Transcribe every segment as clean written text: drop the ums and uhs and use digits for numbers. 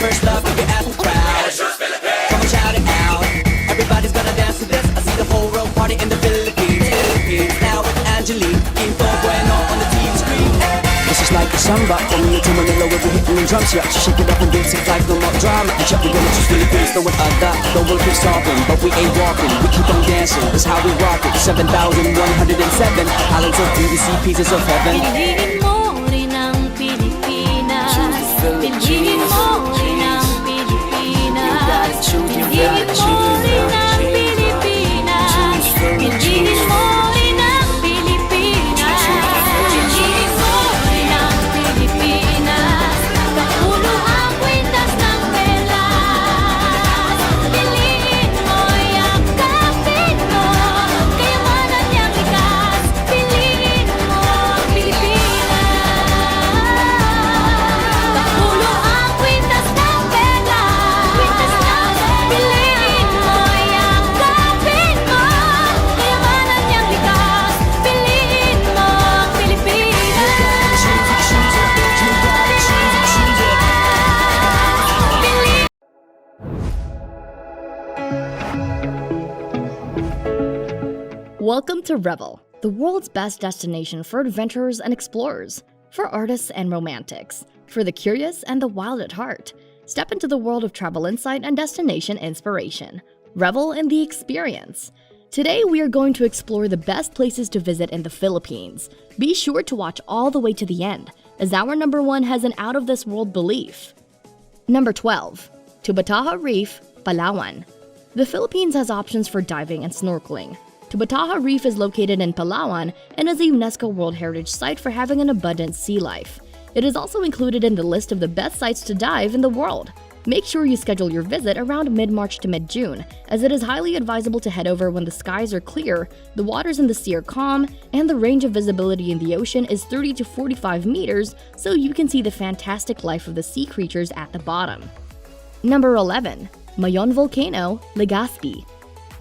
first love if you're at the crowd. Come on, shout it out. Everybody's gonna dance to this. I see the whole world party in the Philippines. Now with Angelique, Info Bueno on the TV screen. This is like a samba, coming into Manila with the hitting and drums. Yeah, so shake it up and dance it like no more drama. And check, we're gonna choose Philippines, no one other. The world keeps talking, but we ain't walking. We keep on dancing, that's how we rock it. 7,107 islands of BBC, pieces of heaven. Piliin mo rin ang Pilipinas. Piliin mo rin ang Pilipinas. Piliin mo rin ang Pilipinas. Piliin mo rin ang Pilipinas. Piliin mo rin ang Pilipinas. Kapulo ang kwintas ng pelas. Piliin mo, yakapin mo. Kayamanan niyang likas. Piliin mo ang Pilipinas. Kapulo ang kwintas ng pelas. Piliin mo, yakapin mo. Kayamanan niyang likas. Piliin mo ang Pilipinas. Welcome to Revel, the world's best destination for adventurers and explorers, for artists and romantics, for the curious and the wild at heart. Step into the world of travel insight and destination inspiration. Revel in the experience. Today, we are going to explore the best places to visit in the Philippines. Be sure to watch all the way to the end, as our number 1 has an out-of-this-world belief. Number 12. Tubataha Reef, Palawan. The Philippines has options for diving and snorkeling. Tubataha Reef is located in Palawan and is a UNESCO World Heritage Site for having an abundant sea life. It is also included in the list of the best sites to dive in the world. Make sure you schedule your visit around mid-March to mid-June, as it is highly advisable to head over when the skies are clear, the waters in the sea are calm, and the range of visibility in the ocean is 30 to 45 meters, so you can see the fantastic life of the sea creatures at the bottom. Number 11. Mayon Volcano, Legazpi.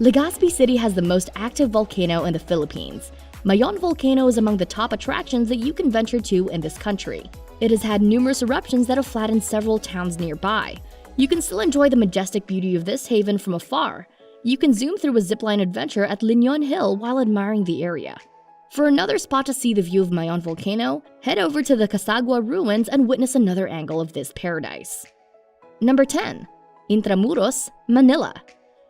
Legazpi City has the most active volcano in the Philippines. Mayon Volcano is among the top attractions that you can venture to in this country. It has had numerous eruptions that have flattened several towns nearby. You can still enjoy the majestic beauty of this haven from afar. You can zoom through a zipline adventure at Liñon Hill while admiring the area. For another spot to see the view of Mayon Volcano, head over to the Casagua ruins and witness another angle of this paradise. Number 10. Intramuros, Manila.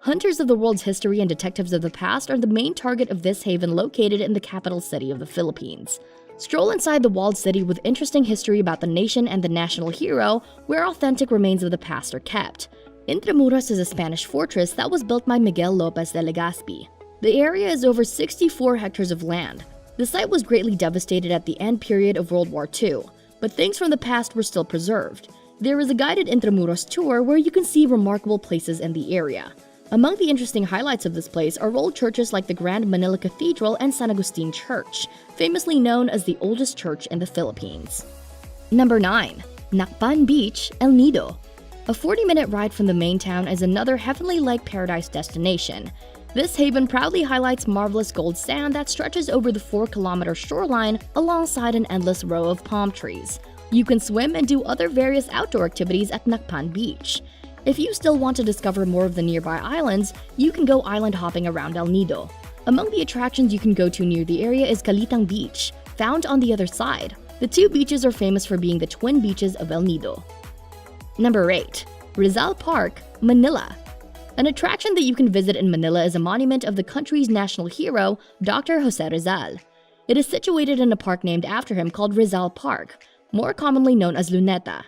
Hunters of the world's history and detectives of the past are the main target of this haven located in the capital city of the Philippines. Stroll inside the walled city with interesting history about the nation and the national hero, where authentic remains of the past are kept. Intramuros is a Spanish fortress that was built by Miguel Lopez de Legazpi. The area is over 64 hectares of land. The site was greatly devastated at the end period of World War II, but things from the past were still preserved. There is a guided Intramuros tour where you can see remarkable places in the area. Among the interesting highlights of this place are old churches like the Grand Manila Cathedral and San Agustin Church, famously known as the oldest church in the Philippines. Number 9. Nacpan Beach, El Nido. A 40-minute ride from the main town is another heavenly-like paradise destination. This haven proudly highlights marvelous gold sand that stretches over the 4-kilometer shoreline alongside an endless row of palm trees. You can swim and do other various outdoor activities at Nacpan Beach. If you still want to discover more of the nearby islands, you can go island hopping around El Nido. Among the attractions you can go to near the area is Kalitang Beach, found on the other side. The two beaches are famous for being the twin beaches of El Nido. Number 8. Rizal Park, Manila. An attraction that you can visit in Manila is a monument of the country's national hero, Dr. Jose Rizal. It is situated in a park named after him called Rizal Park, more commonly known as Luneta.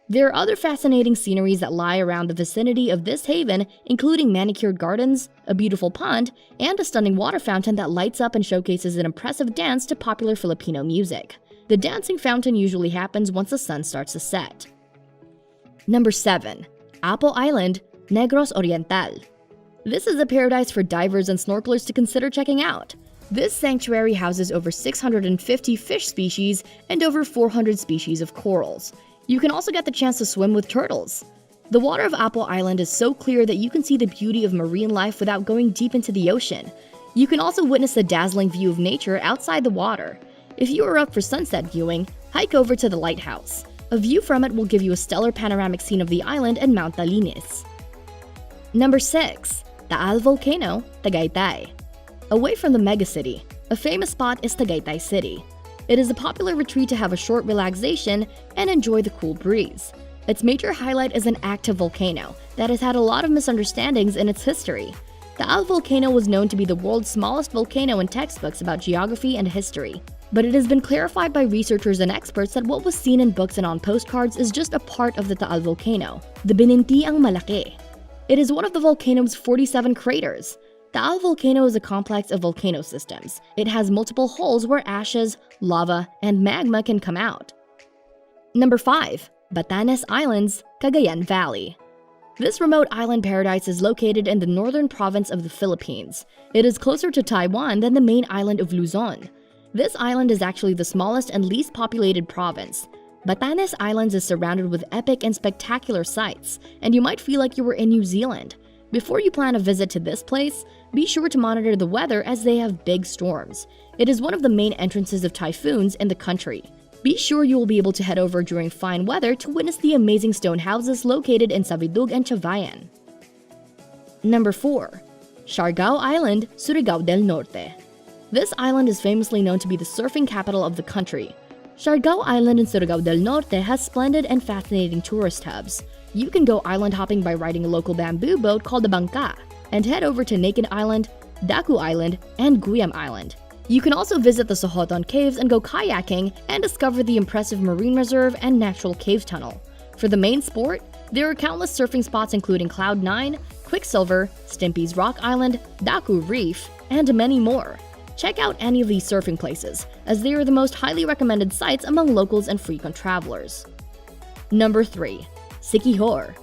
There are other fascinating sceneries that lie around the vicinity of this haven, including manicured gardens, a beautiful pond, and a stunning water fountain that lights up and showcases an impressive dance to popular Filipino music. The dancing fountain usually happens once the sun starts to set. Number 7. Apo Island, Negros Oriental. This is a paradise for divers and snorkelers to consider checking out. This sanctuary houses over 650 fish species and over 400 species of corals. You can also get the chance to swim with turtles. The water of Apo Island is so clear that you can see the beauty of marine life without going deep into the ocean. You can also witness the dazzling view of nature outside the water. If you are up for sunset viewing, hike over to the lighthouse. A view from it will give you a stellar panoramic scene of the island and Mount Talinis. Number 6. Taal Volcano, Tagaytay. Away from the megacity, a famous spot is Tagaytay City. It is a popular retreat to have a short relaxation and enjoy the cool breeze. Its major highlight is an active volcano that has had a lot of misunderstandings in its history. Taal Volcano was known to be the world's smallest volcano in textbooks about geography and history. But it has been clarified by researchers and experts that what was seen in books and on postcards is just a part of the Taal Volcano, the Binintiang Malaki. It is one of the volcano's 47 craters. Taal Volcano is a complex of volcano systems. It has multiple holes where ashes, lava, and magma can come out. Number 5. Batanes Islands, Cagayan Valley. This remote island paradise is located in the northern province of the Philippines. It is closer to Taiwan than the main island of Luzon. This island is actually the smallest and least populated province. Batanes Islands is surrounded with epic and spectacular sights, and you might feel like you were in New Zealand. Before you plan a visit to this place, be sure to monitor the weather as they have big storms. It is one of the main entrances of typhoons in the country. Be sure you will be able to head over during fine weather to witness the amazing stone houses located in Savidug and Chavayan. Number 4. Siargao Island, Surigao del Norte. This island is famously known to be the surfing capital of the country. Siargao Island in Surigao del Norte has splendid and fascinating tourist hubs. You can go island hopping by riding a local bamboo boat called the Bangka, and head over to Naked Island, Daku Island, and Guyam Island. You can also visit the Sohoton Caves and go kayaking and discover the impressive marine reserve and natural cave tunnel. For the main sport, there are countless surfing spots including Cloud 9, Quicksilver, Stimpy's Rock Island, Daku Reef, and many more. Check out any of these surfing places, as they are the most highly recommended sites among locals and frequent travelers. Number 3. Siquijor.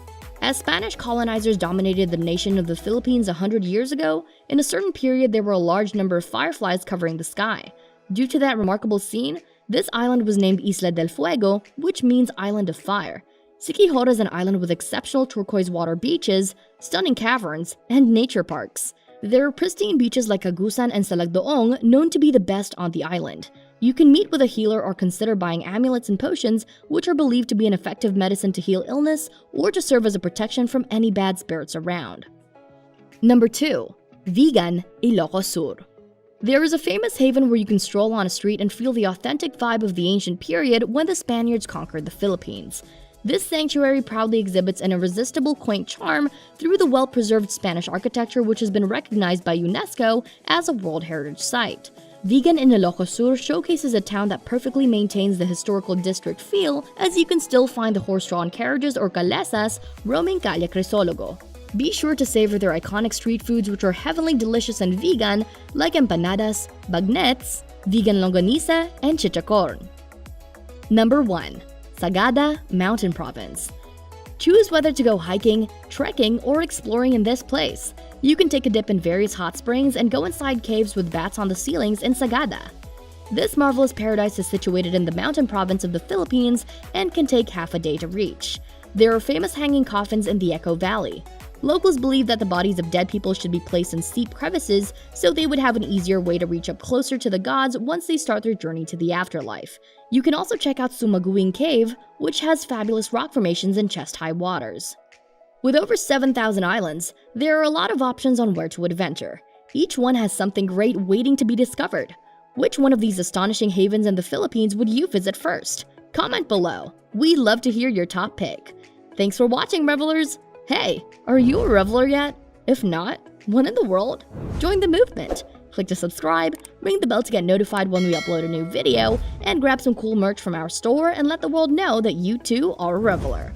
As Spanish colonizers dominated the nation of the Philippines 100 years ago, in a certain period there were a large number of fireflies covering the sky. Due to that remarkable scene, this island was named Isla del Fuego, which means Island of Fire. Siquijor is an island with exceptional turquoise water beaches, stunning caverns, and nature parks. There are pristine beaches like Agusan and Salagdoong known to be the best on the island. You can meet with a healer or consider buying amulets and potions, which are believed to be an effective medicine to heal illness or to serve as a protection from any bad spirits around. Number 2. Vigan, Ilocos Sur. There is a famous haven where you can stroll on a street and feel the authentic vibe of the ancient period when the Spaniards conquered the Philippines. This sanctuary proudly exhibits an irresistible quaint charm through the well-preserved Spanish architecture, which has been recognized by UNESCO as a World Heritage Site. Vigan in Ilocos Sur showcases a town that perfectly maintains the historical district feel, as you can still find the horse-drawn carriages or calesas roaming Calle Crisologo. Be sure to savor their iconic street foods, which are heavenly delicious and vegan, like empanadas, bagnets, vegan longanisa, and chichacorn. Number 1. Sagada Mountain Province. Choose whether to go hiking, trekking, or exploring in this place. You can take a dip in various hot springs and go inside caves with bats on the ceilings in Sagada. This marvelous paradise is situated in the mountain province of the Philippines and can take half a day to reach. There are famous hanging coffins in the Echo Valley. Locals believe that the bodies of dead people should be placed in steep crevices so they would have an easier way to reach up closer to the gods once they start their journey to the afterlife. You can also check out Sumaguing Cave, which has fabulous rock formations and chest-high waters. With over 7,000 islands, there are a lot of options on where to adventure. Each one has something great waiting to be discovered. Which one of these astonishing havens in the Philippines would you visit first? Comment below. We'd love to hear your top pick. Thanks for watching, revelers! Hey, are you a reveler yet? If not, what in the world? Join the movement! Click to subscribe, ring the bell to get notified when we upload a new video, and grab some cool merch from our store and let the world know that you too are a reveler.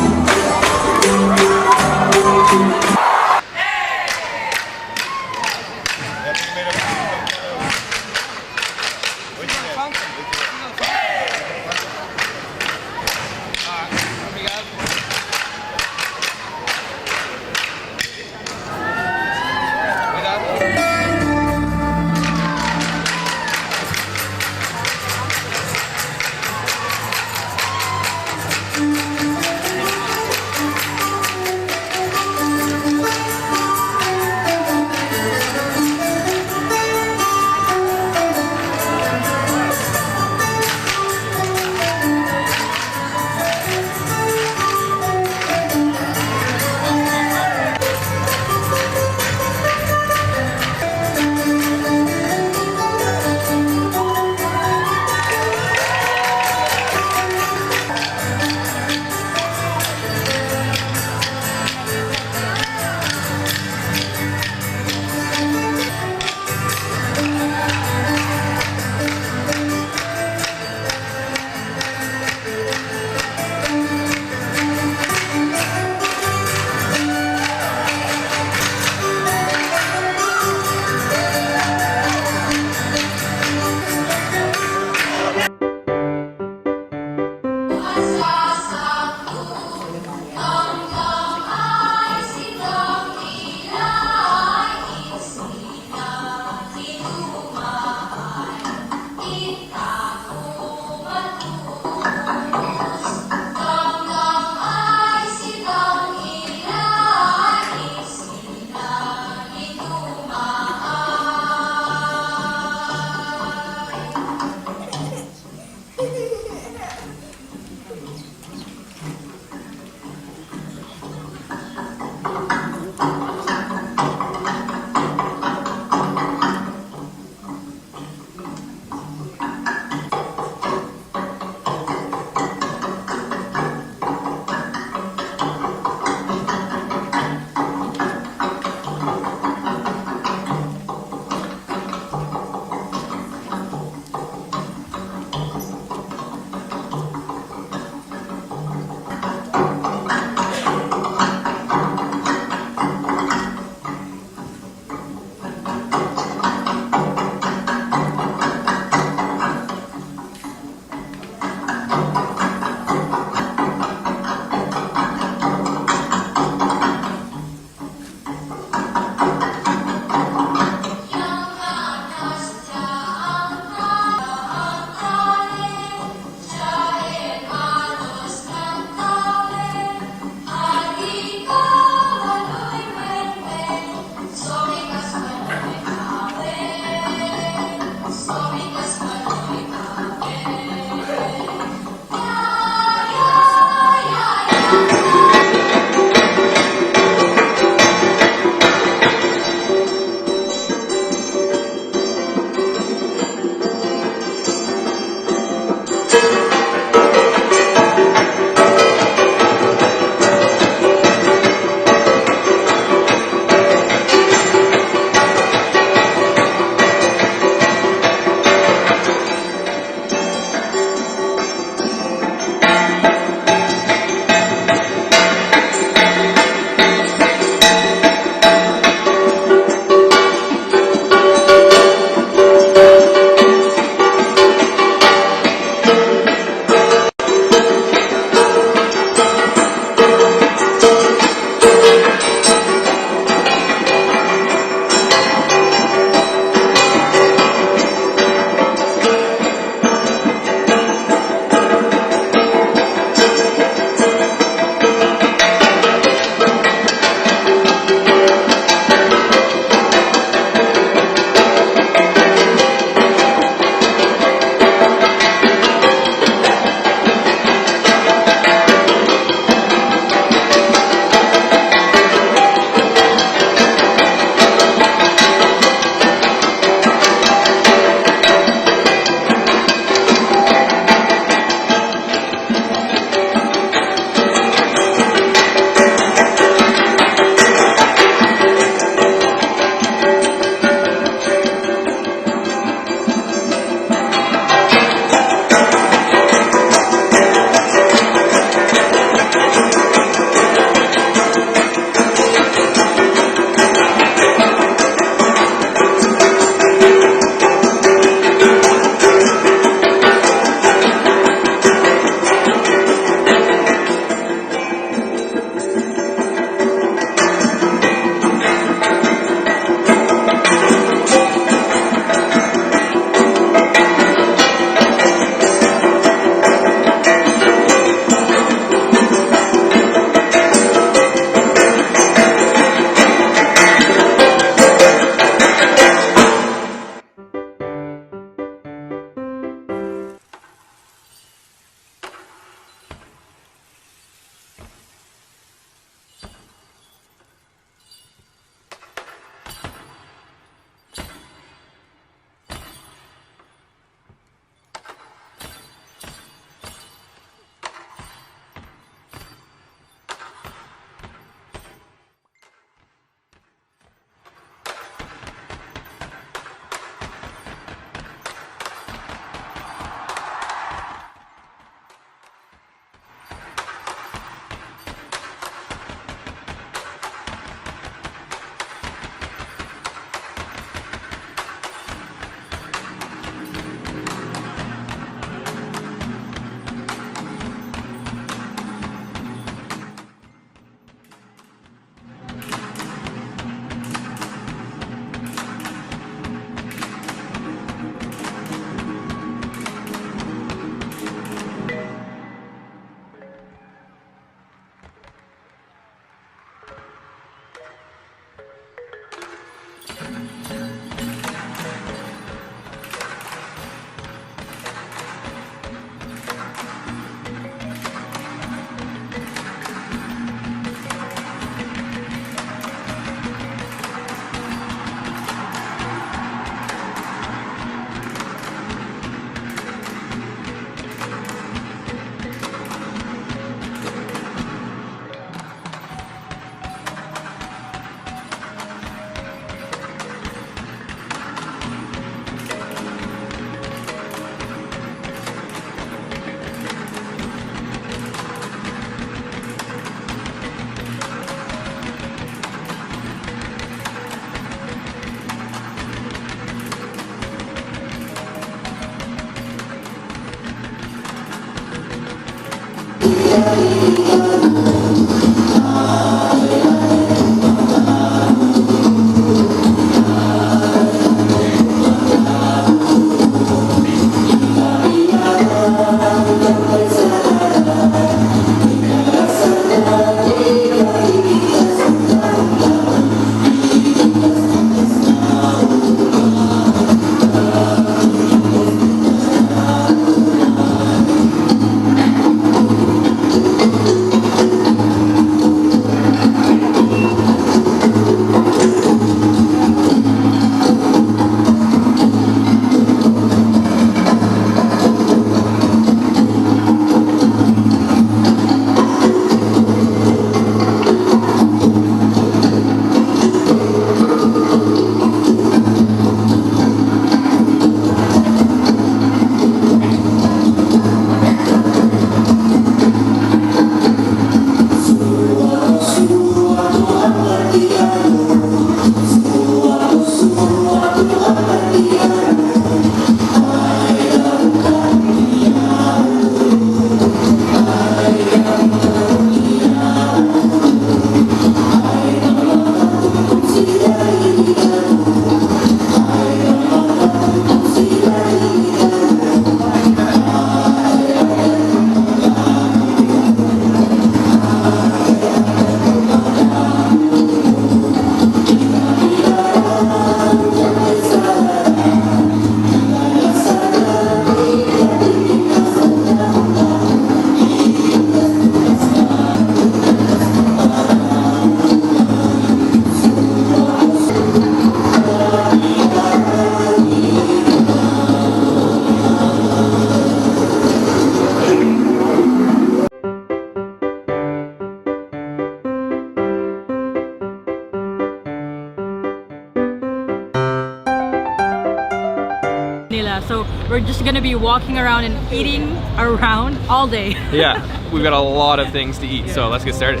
So we're just gonna be walking around and eating around all day. Yeah, we've got a lot of things to eat, so let's get started.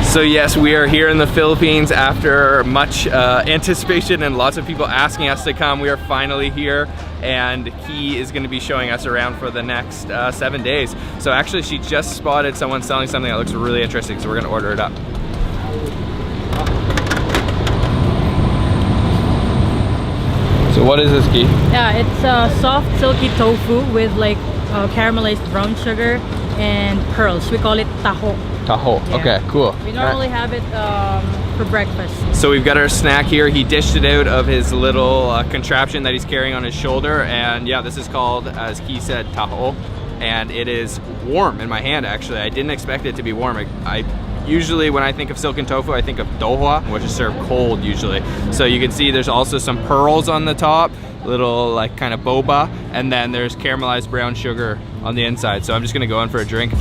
So yes, we are here in the Philippines after much anticipation and lots of people asking us to come. We are finally here, and he is going to be showing us around for the next 7 days. So actually she just spotted someone selling something that looks really interesting, so we're going to order it up. So what is this, Ki? Yeah, it's soft silky tofu with like caramelized brown sugar and pearls. We call it taho. Taho. Yeah. Okay, cool. We normally have it for breakfast. So we've got our snack here. He dished it out of his little contraption that he's carrying on his shoulder, and yeah, this is called, as Ki said, taho, and it is warm in my hand. Actually, I didn't expect it to be warm. I usually, when I think of silken tofu, I think of dohwa, which is served cold usually. So you can see there's also some pearls on the top, little like kind of boba, and then there's caramelized brown sugar on the inside. So I'm just gonna go in for a drink.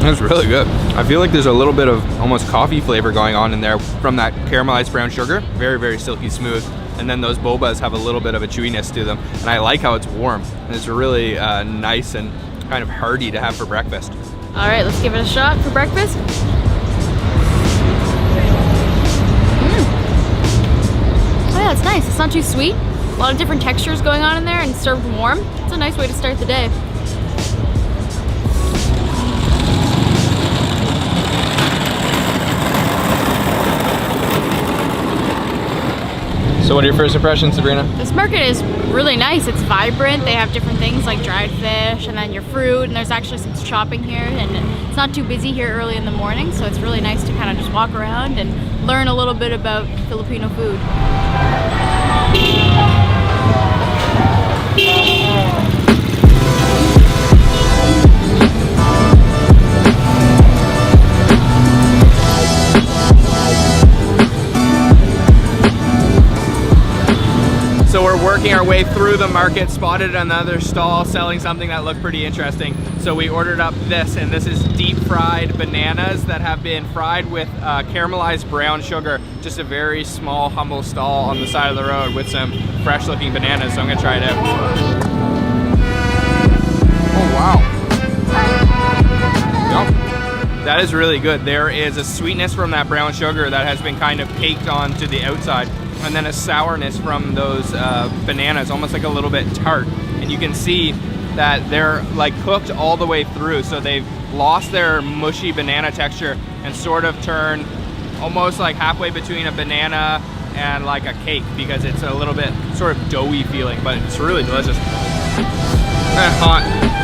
That's really good. I feel like there's a little bit of almost coffee flavor going on in there from that caramelized brown sugar. Very, very silky smooth. And then those bobas have a little bit of a chewiness to them. And I like how it's warm. And it's really nice and kind of hearty to have for breakfast. All right, let's give it a shot for breakfast. Oh yeah, it's nice. It's not too sweet. A lot of different textures going on in there and served warm. It's a nice way to start the day. So what are your first impressions, Sabrina? This market is really nice. It's vibrant. They have different things like dried fish and then your fruit, and there's actually some shopping here, and it's not too busy here early in the morning, so it's really nice to kind of just walk around and learn a little bit about Filipino food. So we're working our way through the market, spotted another stall selling something that looked pretty interesting. So we ordered up this, and this is deep fried bananas that have been fried with caramelized brown sugar. Just a very small, humble stall on the side of the road with some fresh looking bananas. So I'm gonna try it out. Oh wow. is really good. There is a sweetness from that brown sugar that has been kind of caked onto the outside, and then a sourness from those bananas, almost like a little bit tart. And you can see that they're like cooked all the way through, so they've lost their mushy banana texture and sort of turned almost like halfway between a banana and like a cake, because it's a little bit sort of doughy feeling, but it's really delicious. And hot.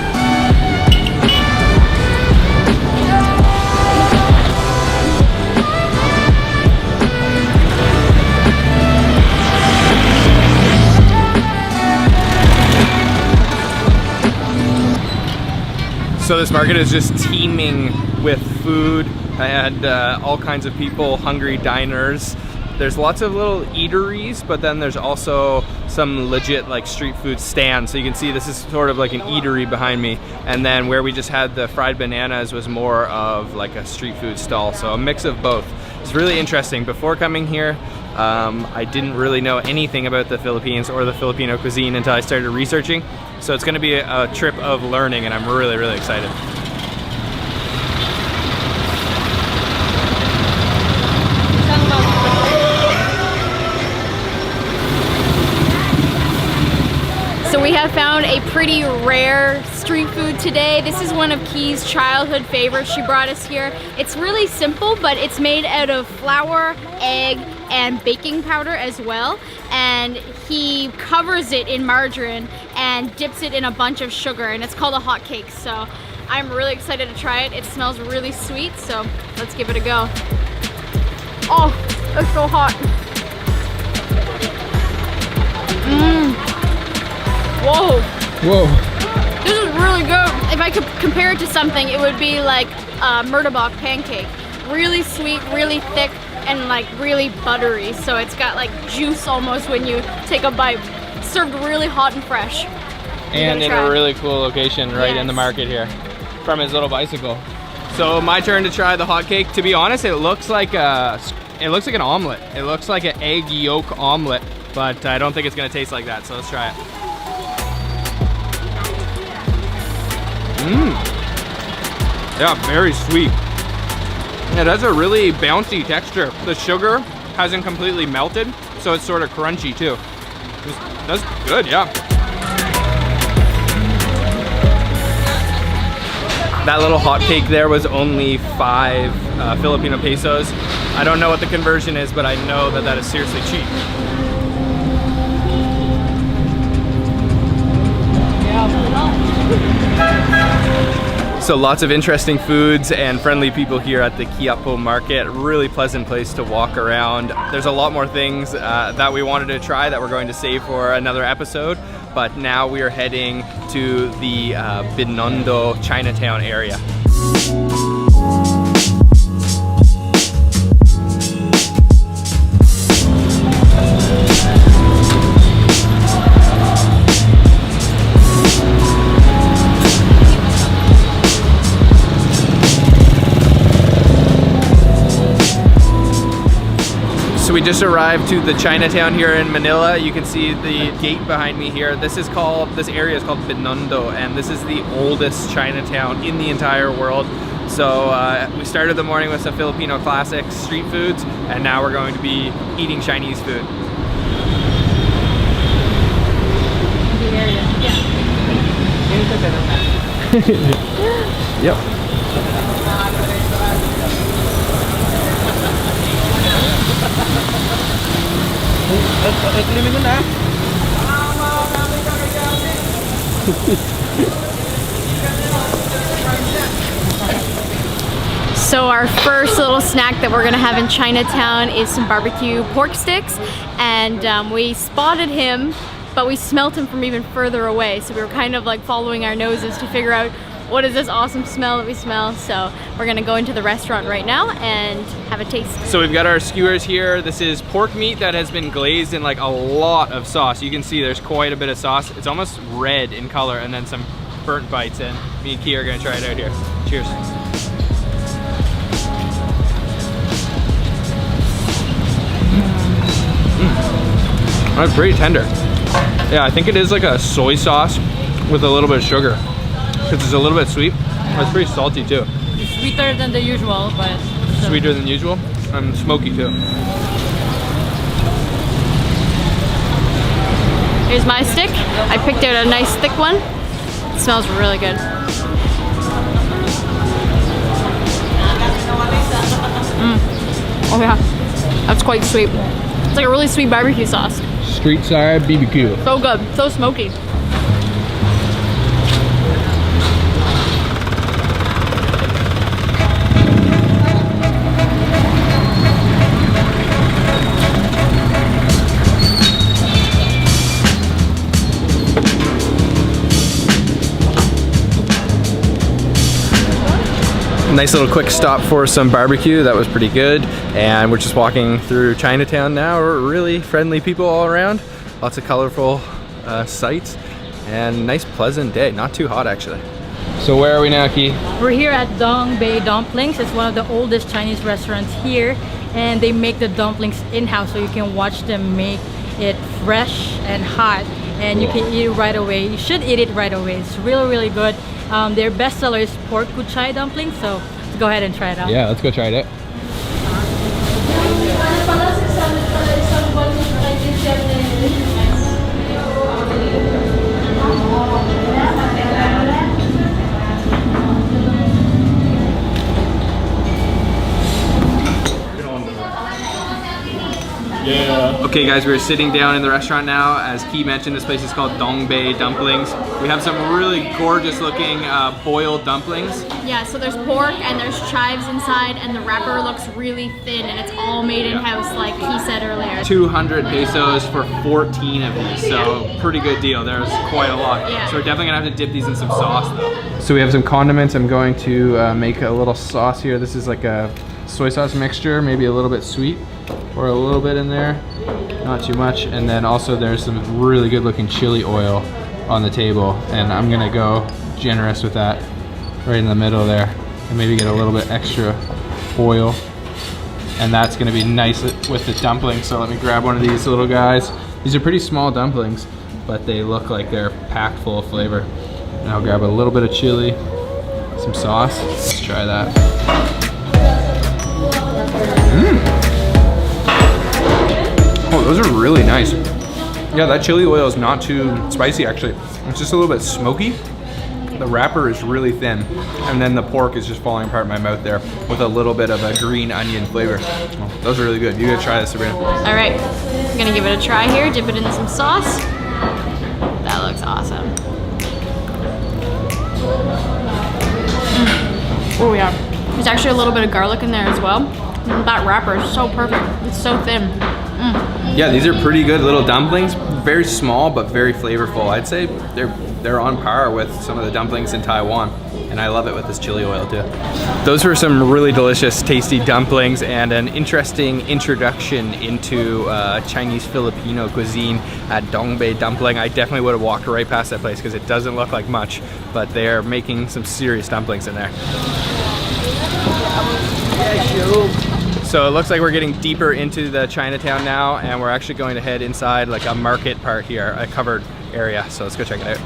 So this market is just teeming with food and all kinds of people, hungry diners. There's lots of little eateries, but then there's also some legit like street food stands. So you can see this is sort of like an eatery behind me. And then where we just had the fried bananas was more of like a street food stall. So a mix of both. It's really interesting. Before coming here, I didn't really know anything about the Philippines or the Filipino cuisine until I started researching. So it's gonna be a trip of learning, and I'm really, really excited. So we have found a pretty rare street food today. This is one of Key's childhood favorites. She brought us here. It's really simple, but it's made out of flour, egg, and baking powder as well. And he covers it in margarine and dips it in a bunch of sugar, and it's called a hot cake. So I'm really excited to try it. It smells really sweet, so let's give it a go. Oh, it's so hot. Whoa. Whoa. This is really good. If I could compare it to something, it would be like a Murtabak pancake. Really sweet, really thick, and like really buttery. So it's got like juice almost when you take a bite. Served really hot and fresh. And in a really cool location right in the market here, from his little bicycle. So my turn to try the hot cake. To be honest, it looks like an omelet. It looks like an egg yolk omelet, but I don't think it's gonna taste like that. So let's try it. Yeah, very sweet. It has a really bouncy texture. The sugar hasn't completely melted, so it's sort of crunchy too. That's good, yeah. That little hot cake there was only 5 Filipino pesos. I don't know what the conversion is, but I know that that is seriously cheap. So lots of interesting foods and friendly people here at the Quiapo market. Really pleasant place to walk around. There's a lot more things that we wanted to try that we're going to save for another episode. But now we are heading to the Binondo Chinatown area. So we just arrived to the Chinatown here in Manila. You can see the gate behind me here. This area is called Binondo, and this is the oldest Chinatown in the entire world. So we started the morning with some Filipino classic street foods, and now we're going to be eating Chinese food. Yep. So our first little snack that we're gonna have in Chinatown is some barbecue pork sticks, and we spotted him, but we smelt him from even further away. So we were kind of like following our noses to figure out what is this awesome smell that we smell. So we're gonna go into the restaurant right now and have a taste. So we've got our skewers here. This is pork meat that has been glazed in like a lot of sauce. You can see there's quite a bit of sauce. It's almost red in color, and then some burnt bites in. Me and Key are gonna try it out here. Cheers. That's pretty tender. Yeah, I think it is like a soy sauce with a little bit of sugar, because it's a little bit sweet. It's pretty salty too. sweeter than the usual, but Sweeter than usual and smoky too. Here's my stick. I picked out a nice thick one. It smells really good. Oh yeah, that's quite sweet. It's like a really sweet barbecue sauce. Street side BBQ. So good, so smoky. Nice little quick stop for some barbecue. That was pretty good. And we're just walking through Chinatown now. We're really friendly people all around. Lots of colorful sights and nice pleasant day. Not too hot actually. So where are we now, Ki? we're here at Dongbei Dumplings. It's one of the oldest Chinese restaurants here, and they make the dumplings in-house, so you can watch them make it fresh and hot, and you can eat it right away. You should eat it right away. It's really, really good. Their best seller is pork kuchai dumplings, so let's go ahead and try it out. Yeah, let's go try it out. Okay guys, we're sitting down in the restaurant now. As Ki mentioned, this place is called Dongbei Dumplings. We have some really gorgeous looking boiled dumplings. Yeah, so there's pork and there's chives inside, and the wrapper looks really thin, and it's all made in-house like he said earlier. 200 pesos for 14 of these, so pretty good deal. There's quite a lot. Yeah. So we're definitely gonna have to dip these in some sauce though. So we have some condiments. I'm going to make a little sauce here. This is like a soy sauce mixture, maybe a little bit sweet, or a little bit in there, not too much. And then also there's some really good looking chili oil on the table, and I'm gonna go generous with that right in the middle there, and maybe get a little bit extra oil, and that's gonna be nice with the dumplings. So let me grab one of these little guys. These are pretty small dumplings, but they look like they're packed full of flavor. And I'll grab a little bit of chili, some sauce. Let's try that. Oh, those are really nice. Yeah, that chili oil is not too spicy actually. It's just a little bit smoky. The wrapper is really thin, and then the pork is just falling apart in my mouth there with a little bit of a green onion flavor. Oh, those are really good. You gotta try this, Sabrina. All right, I'm gonna give it a try here. Dip it in some sauce. That looks awesome. Oh yeah, there's actually a little bit of garlic in there as well. And that wrapper is so perfect. It's so thin. Yeah, these are pretty good little dumplings. Very small, but very flavorful. I'd say they're on par with some of the dumplings in Taiwan, and I love it with this chili oil too. Those were some really delicious, tasty dumplings and an interesting introduction into Chinese Filipino cuisine at Dongbei Dumpling. I definitely would have walked right past that place because it doesn't look like much, but they're making some serious dumplings in there. So it looks like we're getting deeper into the Chinatown now, and we're actually going to head inside like a market part here, a covered area. So let's go check it out.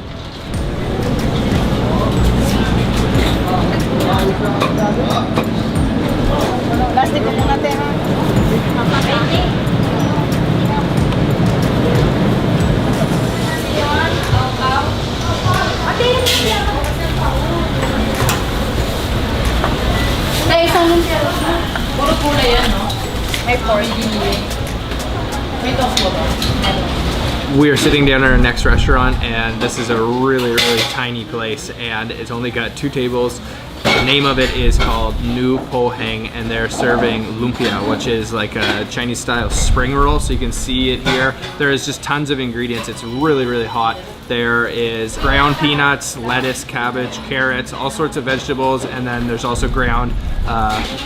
We are sitting down at our next restaurant, and this is a really tiny place, and it's only got 2 tables. The name of it is called Nu Po Heng, and they're serving lumpia, which is like a Chinese style spring roll. So you can see it here. There is just tons of ingredients. It's really hot. There is ground peanuts, lettuce, cabbage, carrots, all sorts of vegetables, and then there's also ground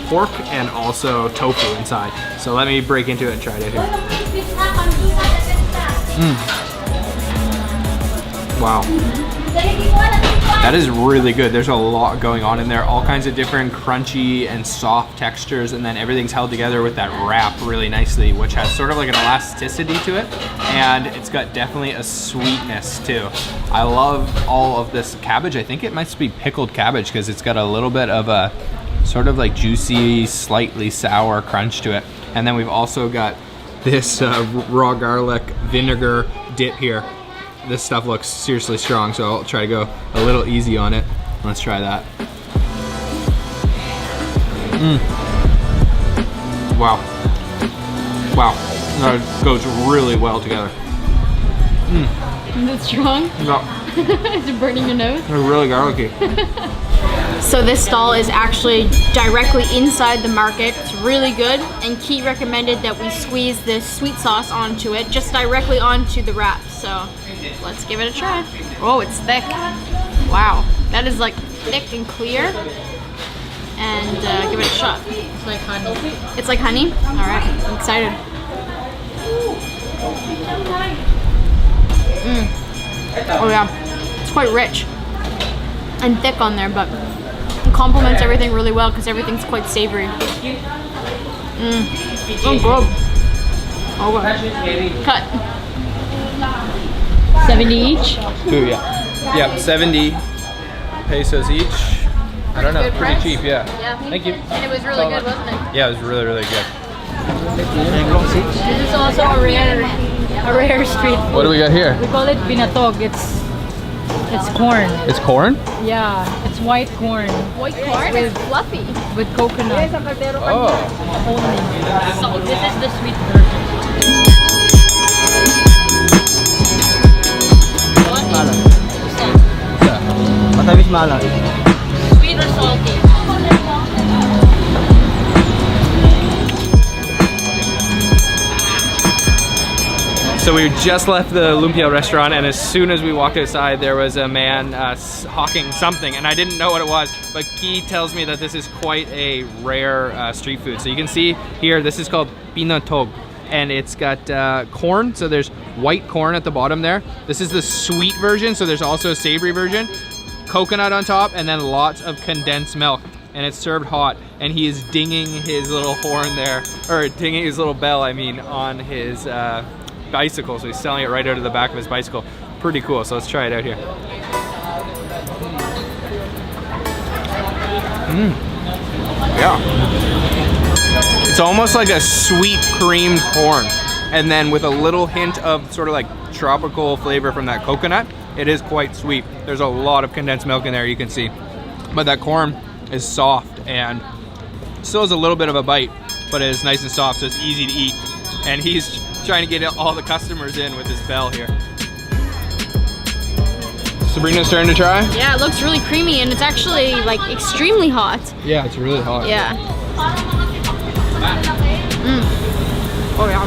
pork and also tofu inside. So let me break into it and try it out here. Wow. That is really good. There's a lot going on in there, all kinds of different crunchy and soft textures, and then everything's held together with that wrap really nicely, which has sort of like an elasticity to it, and it's got definitely a sweetness too. I love all of this cabbage. I think it might be pickled cabbage because it's got a little bit of a sort of like juicy, slightly sour crunch to it. And then we've also got this raw garlic vinegar dip here. This stuff looks seriously strong, so I'll try to go a little easy on it. Let's try that. Wow. Wow, that goes really well together. Is it strong? No, Is it burning your nose? it's really garlicky. So this stall is actually directly inside the market. It's really good, and Key recommended that we squeeze this sweet sauce onto it, just directly onto the wrap. So let's give it a try. Oh, it's thick. Wow, that is like thick and clear. And give it a shot. It's like honey. It's like honey? All right, I'm excited. Oh yeah, it's quite rich and thick on there, but it complements everything really well because everything's quite savory. Oh, good. Oh, good. Cut. 70 each? Ooh, yeah. Yeah, 70 pesos each. I don't know, Good pretty price? cheap, yeah. Yeah. Thank you. And it was really good, wasn't it? Yeah, it was really, really good. This is also a rare street food. What do we got here? We call it binatog. It's corn. It's corn? Yeah, it's white corn White corn is fluffy. with coconut Oh. only. So this is the sweet version. Matamis malang. Sweet or salty? So we just left the Lumpia restaurant, and as soon as we walked outside, there was a man hawking something, and I didn't know what it was, but he tells me that this is quite a rare street food. So you can see here, this is called binatog, and it's got corn, so there's white corn at the bottom there. This is the sweet version, so there's also a savory version, coconut on top, and then lots of condensed milk, and it's served hot, and he is dinging his little horn there, or dinging his little bell, I mean, on his bicycle, so he's selling it right out of the back of his bicycle. Pretty cool, so let's try it out here. Yeah. It's almost like a sweet creamed corn, and then with a little hint of sort of like tropical flavor from that coconut. It is quite sweet. There's a lot of condensed milk in there, you can see. But that corn is soft and still has a little bit of a bite, but it is nice and soft, so it's easy to eat. And he's trying to get all the customers in with his bell here. Sabrina's starting to try? Yeah, it looks really creamy, and it's actually like extremely hot. Yeah, it's really hot. Yeah. Oh yeah.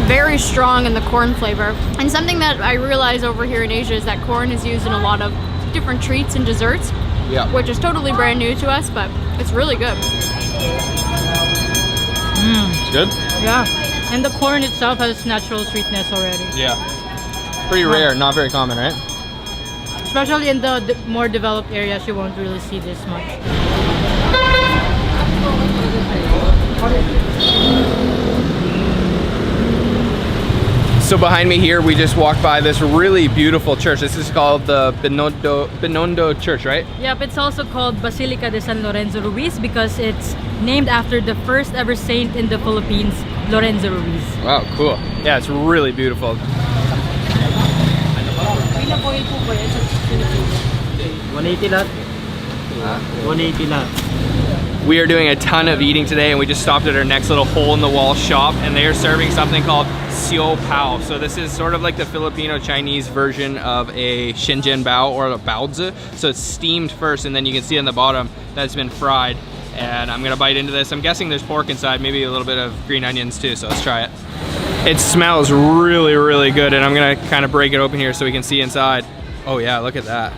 Very strong in the corn flavor. And something that I realize over here in Asia is that corn is used in a lot of different treats and desserts, Yeah. which is totally brand new to us, but it's really good. It's good? Yeah. And the corn itself has natural sweetness already. Yeah. Pretty rare, not very common, right? Especially in the more developed areas, you won't really see this much. So behind me here, we just walked by this really beautiful church. This is called the Binondo Church, right? Yep, it's also called Basilica de San Lorenzo Ruiz because it's named after the first ever saint in the Philippines, Lorenzo Ruiz. Wow, cool. Yeah, it's really beautiful. 180 lahat. 180 lahat. We are doing a ton of eating today, and we just stopped at our next little hole-in-the-wall shop, and they are serving something called Xiao Pao. So this is sort of like the Filipino-Chinese version of a Shenzhen Bao or a baozi. So it's steamed first, and then you can see on the bottom that it's been fried. And I'm gonna bite into this. I'm guessing there's pork inside, maybe a little bit of green onions too, so let's try it. It smells really, really good, and I'm gonna kind of break it open here so we can see inside. Oh yeah, look at that.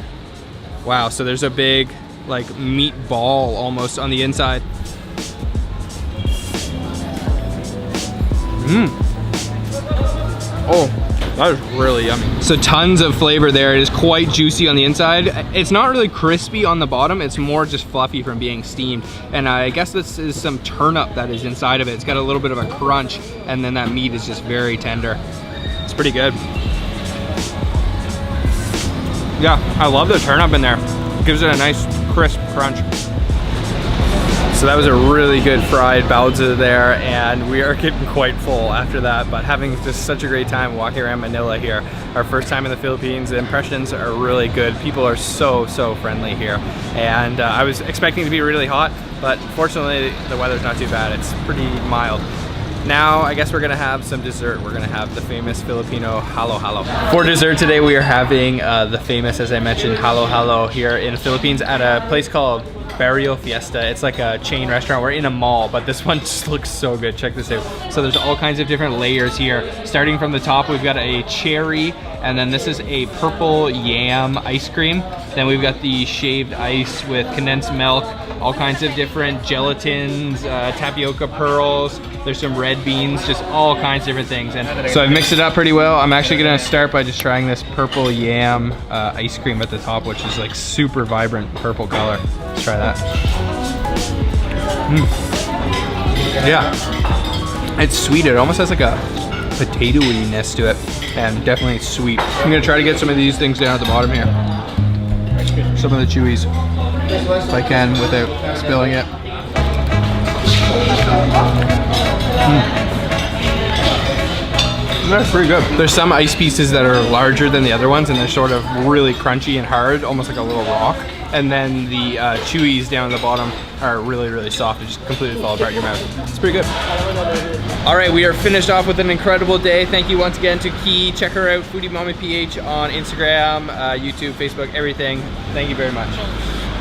Wow, so there's a big like meat ball almost on the inside. Oh, that is really yummy. So tons of flavor there. It is quite juicy on the inside. It's not really crispy on the bottom. It's more just fluffy from being steamed. And I guess this is some turnip that is inside of it. It's got a little bit of a crunch, and then that meat is just very tender. It's pretty good. Yeah, I love the turnip in there. It gives it a nice crisp crunch. So that was a really good fried baozi there, and we are getting quite full after that, but having just such a great time walking around Manila here. Our first time in the Philippines. The impressions are really good. People are so friendly here, and I was expecting to be really hot, but fortunately the weather's not too bad. It's pretty mild. Now, I guess we're gonna have some dessert. We're gonna have the famous Filipino halo halo. For dessert today, we are having the famous, as I mentioned, halo halo here in the Philippines at a place called Barrio Fiesta. It's like a chain restaurant. We're in a mall, but this one just looks so good. Check this out. So there's all kinds of different layers here. Starting from the top, we've got a cherry, and then this is a purple yam ice cream. Then we've got the shaved ice with condensed milk, all kinds of different gelatins, tapioca pearls. There's some red beans, just all kinds of different things. And so I've mixed it up pretty well. I'm actually gonna start by just trying this purple yam ice cream at the top, which is like super vibrant purple color. Let's try that. Yeah, it's sweet. It almost has like a potatoiness to it, and definitely sweet. I'm gonna try to get some of these things down at the bottom here. Some of the chewies, if I can, without spilling it. That's pretty good. There's some ice pieces that are larger than the other ones, and they're sort of really crunchy and hard, almost like a little rock. And then the chewies down at the bottom are really soft and just completely fall apart in your mouth. It's pretty good. All right, we are finished off with an incredible day. Thank you once again to Key. Check her out, Foodie Mommy PH, on Instagram, YouTube, Facebook, everything. Thank you very much.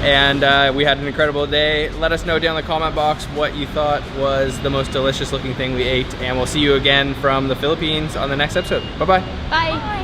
And we had an incredible day. Let us know down in the comment box what you thought was the most delicious looking thing we ate, and we'll see you again from the Philippines on the next episode. Bye-bye. Bye.